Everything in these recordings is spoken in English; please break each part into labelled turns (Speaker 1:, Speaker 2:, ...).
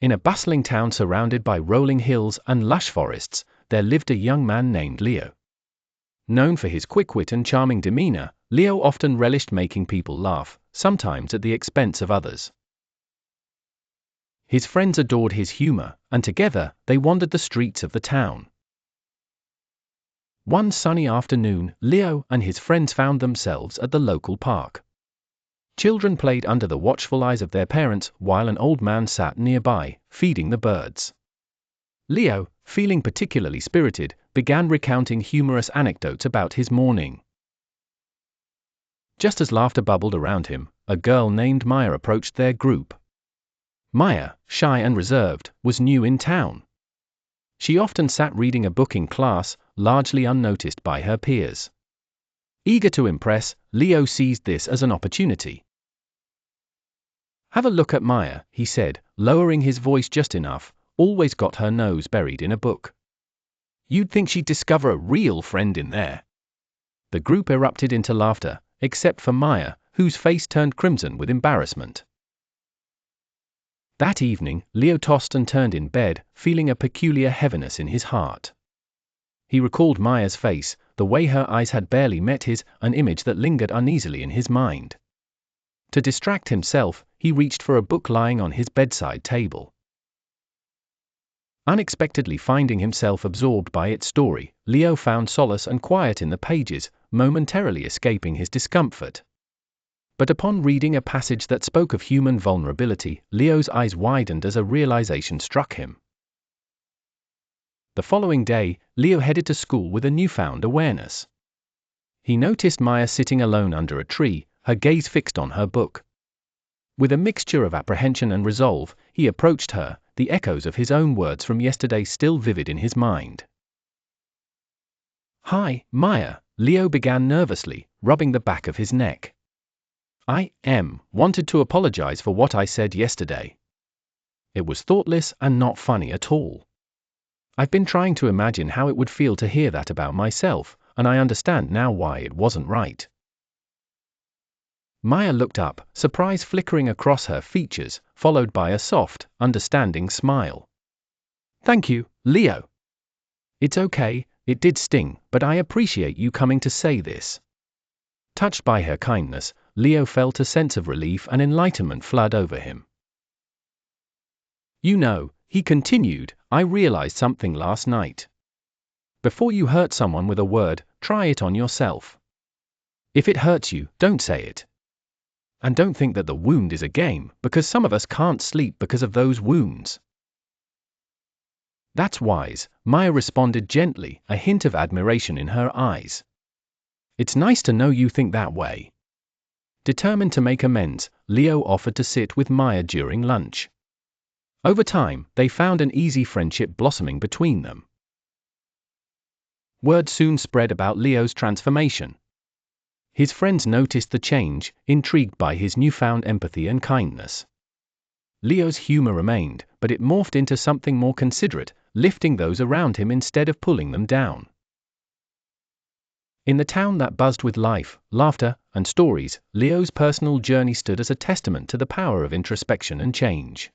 Speaker 1: In a bustling town surrounded by rolling hills and lush forests, there lived a young man named Leo. Known for his quick wit and charming demeanor, Leo often relished making people laugh, sometimes at the expense of others. His friends adored his humor, and together, they wandered the streets of the town. One sunny afternoon, Leo and his friends found themselves at the local park. Children played under the watchful eyes of their parents, while an old man sat nearby, feeding the birds. Leo, feeling particularly spirited, began recounting humorous anecdotes about his morning. Just as laughter bubbled around him, a girl named Maya approached their group. Maya, shy and reserved, was new in town. She often sat reading a book in class, largely unnoticed by her peers. Eager to impress, Leo seized this as an opportunity. "Have a look at Maya," he said, lowering his voice just enough, "always got her nose buried in a book. You'd think she'd discover a real friend in there." The group erupted into laughter, except for Maya, whose face turned crimson with embarrassment. That evening, Leo tossed and turned in bed, feeling a peculiar heaviness in his heart. He recalled Maya's face, the way her eyes had barely met his, an image that lingered uneasily in his mind. To distract himself, he reached for a book lying on his bedside table. Unexpectedly finding himself absorbed by its story, Leo found solace and quiet in the pages, momentarily escaping his discomfort. But upon reading a passage that spoke of human vulnerability, Leo's eyes widened as a realization struck him. The following day, Leo headed to school with a newfound awareness. He noticed Maya sitting alone under a tree, her gaze fixed on her book. With a mixture of apprehension and resolve, he approached her, the echoes of his own words from yesterday still vivid in his mind. "Hi, Maya," Leo began nervously, rubbing the back of his neck. "I wanted to apologize for what I said yesterday. It was thoughtless and not funny at all. I've been trying to imagine how it would feel to hear that about myself, and I understand now why it wasn't right." Maya looked up, surprise flickering across her features, followed by a soft, understanding smile. "Thank you, Leo. It's okay, it did sting, but I appreciate you coming to say this." Touched by her kindness, Leo felt a sense of relief and enlightenment flood over him. "You know," he continued, "I realized something last night. Before you hurt someone with a word, try it on yourself. If it hurts you, don't say it. And don't think that the wound is a game, because some of us can't sleep because of those wounds." "That's wise," Maya responded gently, a hint of admiration in her eyes. "It's nice to know you think that way." Determined to make amends, Leo offered to sit with Maya during lunch. Over time, they found an easy friendship blossoming between them. Word soon spread about Leo's transformation. His friends noticed the change, intrigued by his newfound empathy and kindness. Leo's humor remained, but it morphed into something more considerate, lifting those around him instead of pulling them down. In the town that buzzed with life, laughter, and stories, Leo's personal journey stood as a testament to the power of introspection and change.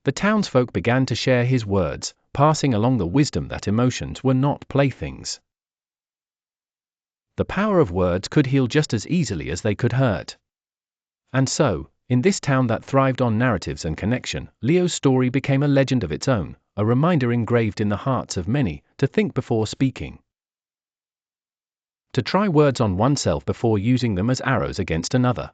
Speaker 1: The townsfolk began to share his words, passing along the wisdom that emotions were not playthings. The power of words could heal just as easily as they could hurt. And so, in this town that thrived on narratives and connection, Leo's story became a legend of its own, a reminder engraved in the hearts of many, to think before speaking. To try words on oneself before using them as arrows against another.